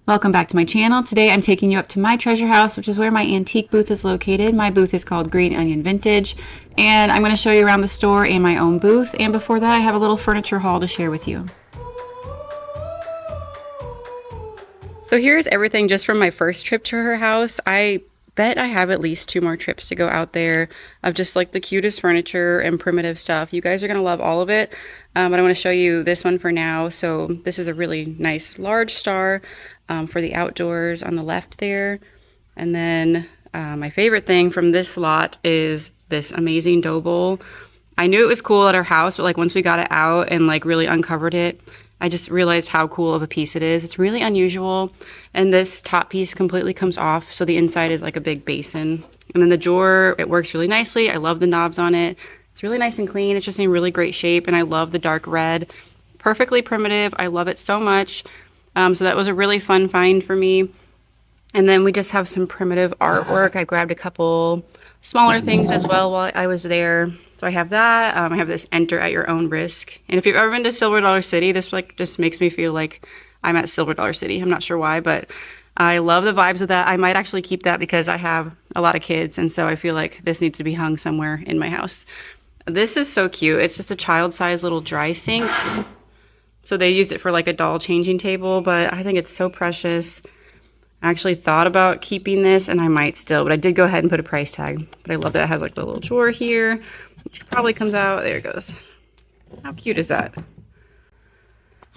Welcome back to my channel. Today I'm taking you up to my treasure house, which is where my antique booth is located. My booth is called Green Onion Vintage, and I'm going to show you around the store and my own booth. And before that, I have a little furniture haul to share with you. So here's everything just from my first trip to her house. I bet I have at least 2 more trips to go out there of just like the cutest furniture and primitive stuff. You guys are going to love all of it, but I want to show you this one for now. So this is a really nice large star for the outdoors on the left there. And then my favorite thing from this lot is this amazing dough bowl. I knew it was cool at our house, but like once we got it out and like really uncovered it, I just realized how cool of a piece it is. It's really unusual, and this top piece completely comes off, so the inside is like a big basin. And then the drawer, it works really nicely. I love the knobs on it. It's really nice and clean. It's just in really great shape, and I love the dark red. Perfectly primitive. I love it so much. So that was a really fun find for me. And then we just have some primitive artwork. I grabbed a couple smaller things as well while I was there. So I have that. I have this enter at your own risk. And if you've ever been to Silver Dollar City, this like just makes me feel like I'm at Silver Dollar City. I'm not sure why, but I love the vibes of that. I might actually keep that because I have a lot of kids, and so I feel like this needs to be hung somewhere in my house. This is so cute. It's just a child-sized little dry sink. So they used it for like a doll changing table, but I think it's so precious. I actually thought about keeping this, and I might still, but I did go ahead and put a price tag. But I love that it has like the little drawer here, which probably comes out. There it goes. How cute is that?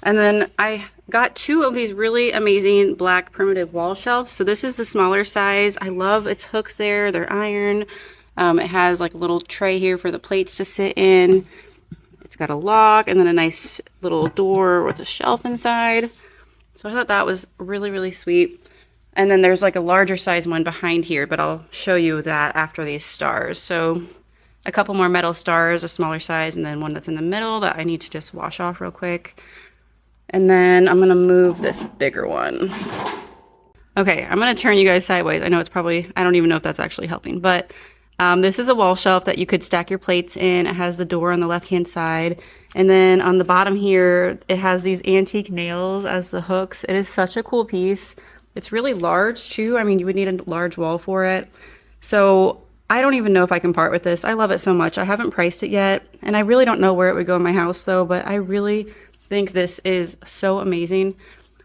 And then I got 2 of these really amazing black primitive wall shelves. So this is the smaller size. I love its hooks there. They're iron. It has like a little tray here for the plates to sit in. It's got a lock and then a nice little door with a shelf inside. So I thought that was really, really sweet. And then there's like a larger size one behind here, but I'll show you that after these stars. So a couple more metal stars, a smaller size, and then one that's in the middle that I need to just wash off real quick. And then I'm gonna move this bigger one. Okay, I'm gonna turn you guys sideways. I know it's probably, I don't even know if that's actually helping, but this is a wall shelf that you could stack your plates in. It has the door on the left-hand side. And then on the bottom here, it has these antique nails as the hooks. It is such a cool piece. It's really large too. I mean, you would need a large wall for it. So I don't even know if I can part with this. I love it so much. I haven't priced it yet, and I really don't know where it would go in my house though, but I really think this is so amazing.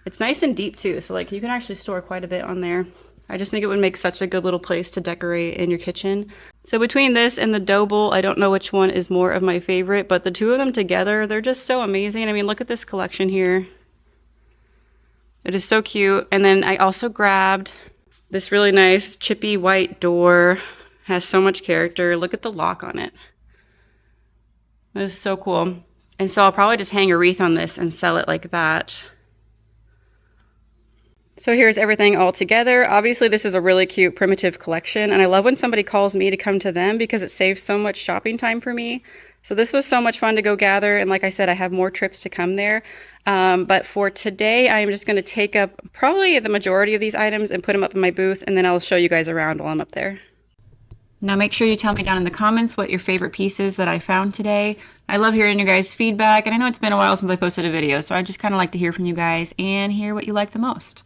It's nice and deep too, so like you can actually store quite a bit on there. I just think it would make such a good little place to decorate in your kitchen. So between this and the dough bowl, I don't know which one is more of my favorite, but the 2 of them together, they're just so amazing. I mean, look at this collection here. It is so cute. And then I also grabbed this really nice chippy white door. Has so much character. Look at the lock on it. That is so cool. And so I'll probably just hang a wreath on this and sell it like that. So here's everything all together. Obviously, this is a really cute primitive collection, and I love when somebody calls me to come to them because it saves so much shopping time for me. So this was so much fun to go gather, and like I said, I have more trips to come there. But for today, I'm just going to take up probably the majority of these items and put them up in my booth, and then I'll show you guys around while I'm up there. Now make sure you tell me down in the comments what your favorite piece is that I found today. I love hearing your guys' feedback, and I know it's been a while since I posted a video, so I just kind of like to hear from you guys and hear what you like the most.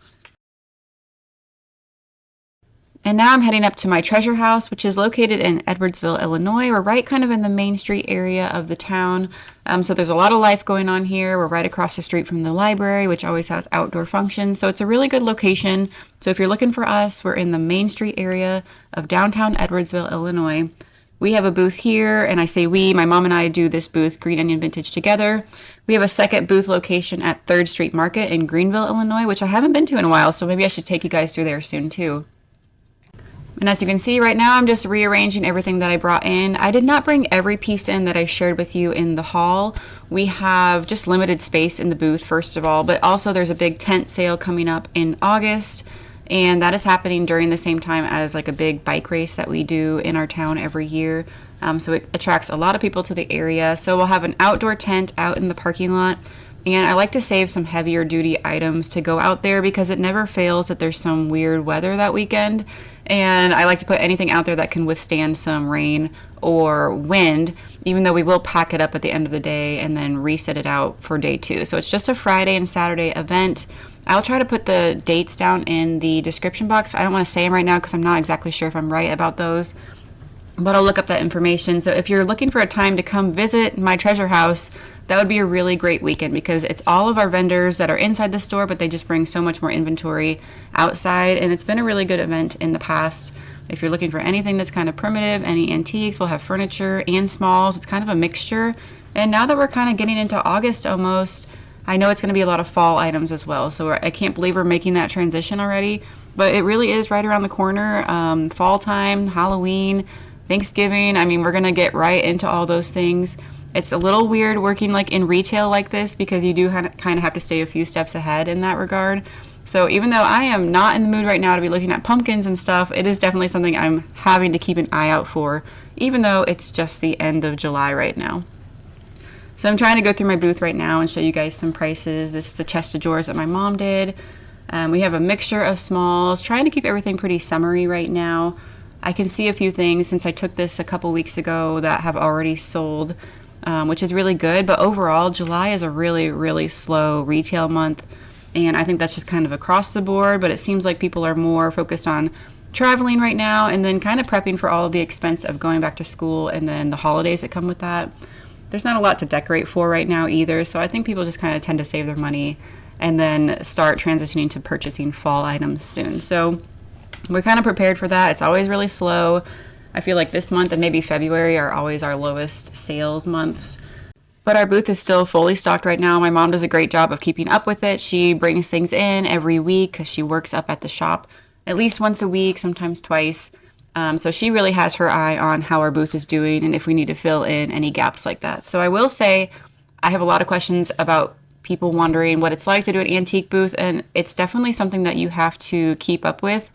And now I'm heading up to my treasure house, which is located in Edwardsville, Illinois. We're right kind of in the Main Street area of the town. So there's a lot of life going on here. We're right across the street from the library, which always has outdoor functions. So it's a really good location. So if you're looking for us, we're in the Main Street area of downtown Edwardsville, Illinois. We have a booth here, and I say we, my mom and I do this booth, Green Onion Vintage, together. We have a second booth location at 3rd Street Market in Greenville, Illinois, which I haven't been to in a while, so maybe I should take you guys through there soon too. And as you can see right now, I'm just rearranging everything that I brought in. I did not bring every piece in that I shared with you in the haul. We have just limited space in the booth, first of all, but also there's a big tent sale coming up in August, and that is happening during the same time as like a big bike race that we do in our town every year. So it attracts a lot of people to the area. So we'll have an outdoor tent out in the parking lot. And I like to save some heavier duty items to go out there because it never fails that there's some weird weather that weekend. And I like to put anything out there that can withstand some rain or wind, even though we will pack it up at the end of the day and then reset it out for day 2. So it's just a Friday and Saturday event. I'll try to put the dates down in the description box. I don't want to say them right now because I'm not exactly sure if I'm right about those, but I'll look up that information. So if you're looking for a time to come visit My Treasure House, that would be a really great weekend because it's all of our vendors that are inside the store, but they just bring so much more inventory outside, and it's been a really good event in the past. If you're looking for anything that's kind of primitive, any antiques, we'll have furniture and smalls. It's kind of a mixture. And now that we're kind of getting into August almost, I know it's going to be a lot of fall items as well. So I can't believe we're making that transition already, but it really is right around the corner. Fall time, Halloween, Thanksgiving. I mean, we're going to get right into all those things. It's a little weird working like in retail like this because you do kind of have to stay a few steps ahead in that regard. So even though I am not in the mood right now to be looking at pumpkins and stuff, it is definitely something I'm having to keep an eye out for, even though it's just the end of July right now. So I'm trying to go through my booth right now and show you guys some prices. This is the chest of drawers that my mom did. We have a mixture of smalls, trying to keep everything pretty summery right now. I can see a few things since I took this a couple weeks ago that have already sold, which is really good. But overall, July is a really, really slow retail month. And I think that's just kind of across the board. But it seems like people are more focused on traveling right now and then kind of prepping for all of the expense of going back to school and then the holidays that come with that. There's not a lot to decorate for right now either. So I think people just kind of tend to save their money and then start transitioning to purchasing fall items soon. So we're kind of prepared for that. It's always really slow. I feel like this month and maybe February are always our lowest sales months. But our booth is still fully stocked right now. My mom does a great job of keeping up with it. She brings things in every week because she works up at the shop at least once a week, sometimes twice. So she really has her eye on how our booth is doing and if we need to fill in any gaps like that. So I will say I have a lot of questions about people wondering what it's like to do an antique booth, and it's definitely something that you have to keep up with.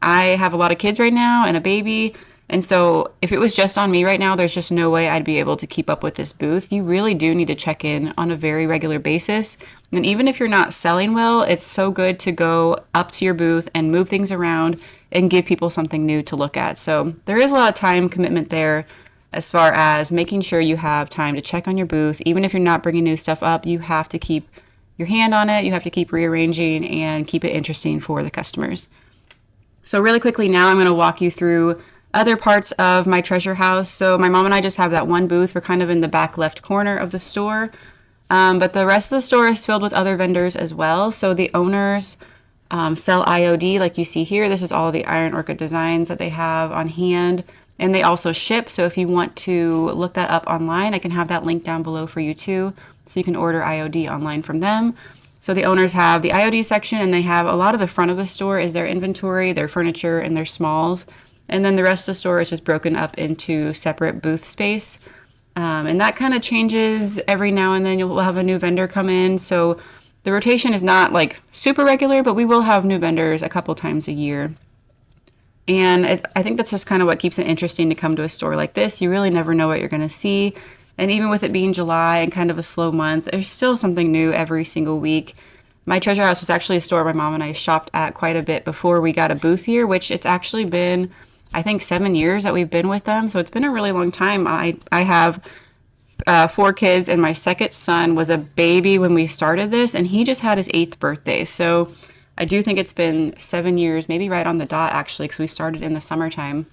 I have a lot of kids right now and a baby, and so if it was just on me right now, there's just no way I'd be able to keep up with this booth. You really do need to check in on a very regular basis. And even if you're not selling well, it's so good to go up to your booth and move things around and give people something new to look at. So there is a lot of time commitment there as far as making sure you have time to check on your booth. Even if you're not bringing new stuff up, you have to keep your hand on it. You have to keep rearranging and keep it interesting for the customers. So really quickly now, I'm going to walk you through other parts of my treasure house. So my mom and I just have that one booth. We're kind of in the back left corner of the store. But the rest of the store is filled with other vendors as well. So the owners sell IOD like you see here. This is all the ironorchiddesigns that they have on hand. And they also ship. So if you want to look that up online, I can have that link down below for you too. So you can order IOD online from them. So the owners have the IOD section, and they have a lot of the front of the store is their inventory, their furniture, and their smalls. And then the rest of the store is just broken up into separate booth space. And that kind of changes every now and then. You'll have a new vendor come in. So the rotation is not like super regular, but we will have new vendors a couple times a year. And I think that's just kind of what keeps it interesting to come to a store like this. You really never know what you're going to see. And even with it being July and kind of a slow month, there's still something new every single week. My treasure house was actually a store my mom and I shopped at quite a bit before we got a booth here, which it's actually been, I think, 7 years that we've been with them. So it's been a really long time. I have 4 kids, and my second son was a baby when we started this, and he just had his 8th birthday. So I do think it's been 7 years, maybe right on the dot, actually, because we started in the summertime,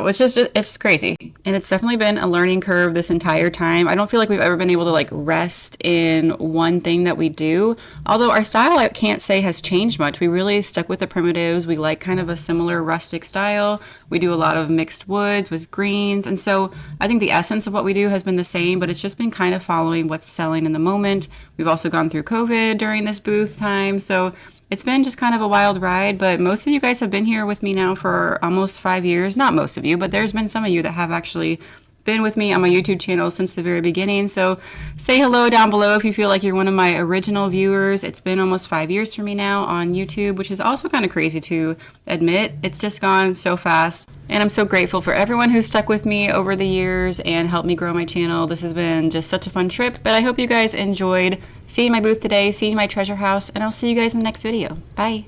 which is just, it's crazy. And it's definitely been a learning curve this entire time. I don't feel like we've ever been able to like rest in one thing that we do. Although our style, I can't say has changed much. We really stuck with the primitives. We like kind of a similar rustic style. We do a lot of mixed woods with greens. And so I think the essence of what we do has been the same, but it's just been kind of following what's selling in the moment. We've also gone through COVID during this booth time. So it's been just kind of a wild ride, but most of you guys have been here with me now for almost 5 years. Not most of you, but there's been some of you that have actually been with me on my YouTube channel since the very beginning. So say hello down below if you feel like you're one of my original viewers. It's been almost 5 years for me now on YouTube, which is also kind of crazy to admit. It's just gone so fast. And I'm so grateful for everyone who's stuck with me over the years and helped me grow my channel. This has been just such a fun trip, but I hope you guys enjoyed seeing my booth today, seeing my treasure house, and I'll see you guys in the next video. Bye.